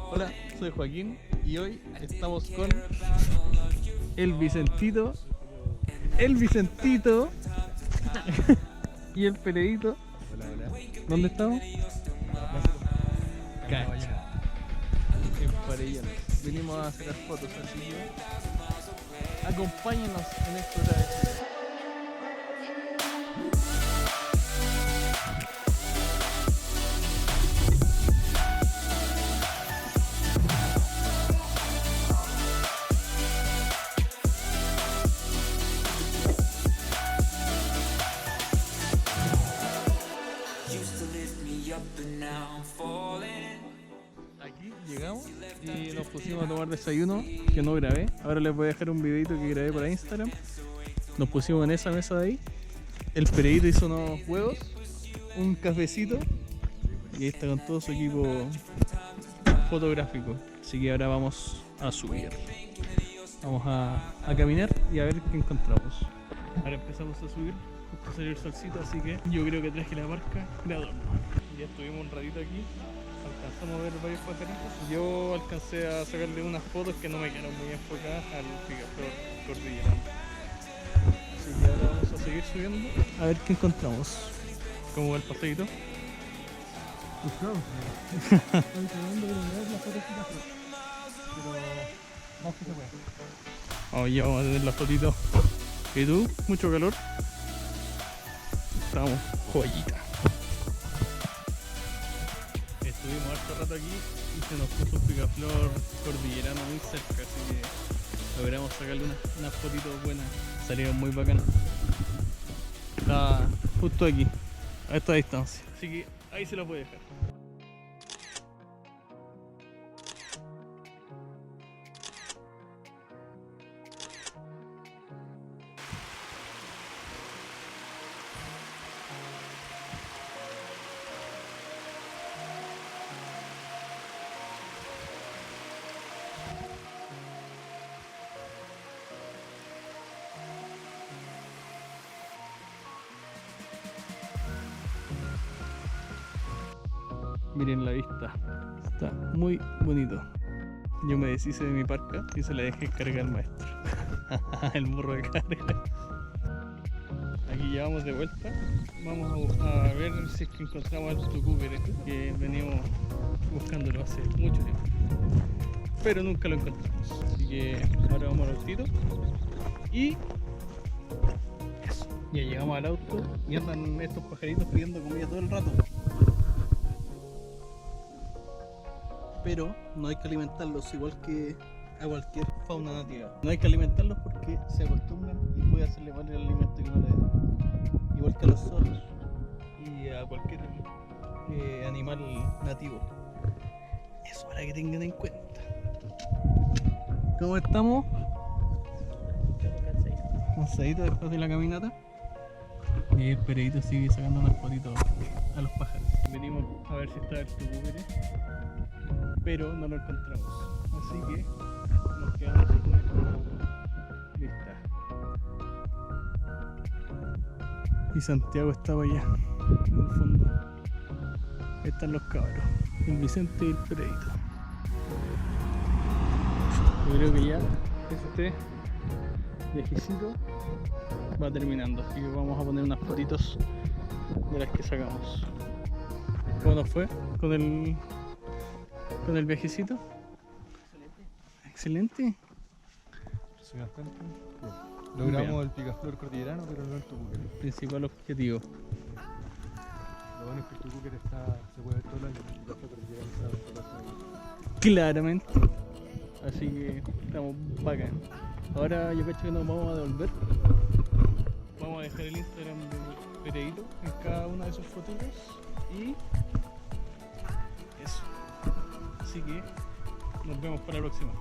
Hola, soy Joaquín y hoy estamos con el Vicentito y el Pereito. Hola, hola. ¿Dónde estamos? Cacha. En Parellón. Venimos a sacar fotos, así que acompáñenos en esta travesía. Aquí llegamos y nos pusimos a tomar desayuno que no grabé. Ahora les voy a dejar un videito que grabé para Instagram. Nos pusimos en esa mesa de ahí. El Pereito hizo unos huevos, un cafecito y ahí está con todo su equipo fotográfico. Así que ahora vamos a subir. Vamos a caminar y a ver qué encontramos. Ahora empezamos a subir. Justo salió el solcito, así que yo creo que traje la marca de adorno. Ya estuvimos un ratito aquí. Alcanzamos a ver varios pajaritos. Yo alcancé a sacarle unas fotos que no me quedaron muy enfocadas al picaflor cordillerano. Así que ahora vamos a seguir subiendo a ver qué encontramos. ¿Cómo va el paseíto? Estoy tratando de lograr la foto de picaflor, pero más que se puede. Oh, ya vamos a tener la fotito. ¿Y tú? ¿Mucho calor? Estamos joyita. Estuvimos harto rato aquí y se nos puso un picaflor cordillerano muy cerca, así que logramos sacarle unas fotitos buenas. Salieron muy bacanas. Está justo aquí, a esta distancia, así que ahí se la puede dejar. Miren la vista, está muy bonito. Yo me deshice de mi parca y se la dejé cargar al maestro. El burro de carga. Aquí ya vamos de vuelta. Vamos a ver si es que encontramos al tucúquere que venimos buscándolo hace mucho tiempo, pero nunca lo encontramos. Así que ahora vamos al autito y eso. Ya llegamos al auto y andan estos pajaritos pidiendo comida todo el rato. Pero no hay que alimentarlos igual que a cualquier fauna nativa. No hay que alimentarlos porque se acostumbran y puede hacerle mal el alimento que uno le dé. Igual que a los zorros y a cualquier animal nativo. Eso para que tengan en cuenta. ¿Cómo estamos? Cansadito después de la caminata. Y el Pereito sigue sacando unas fotitos a los pájaros. Venimos a ver si está el tucúquere, pero no lo encontramos, así que nos quedamos con esta vista. Y Santiago estaba allá en el fondo. Ahí están los cabros, el Vicente y el Pereito. Yo creo que ya este viajecito va terminando, así que vamos a poner unas fotitos de las que sacamos. ¿Cómo nos fue con el viajecito? Excelente. Bastante bien. Logramos el picaflor cordillerano, pero no el tucúquere. Principal objetivo. Lo bueno es que el tucúquere se puede ver todo el año, el picaflor cordillerano está todo el año. Claramente. Así que estamos bacán. Ahora yo cacho que nos vamos a devolver. Vamos a dejar el Instagram del Pereito en cada una de sus fotitos y eso. Así que nos vemos para la próxima.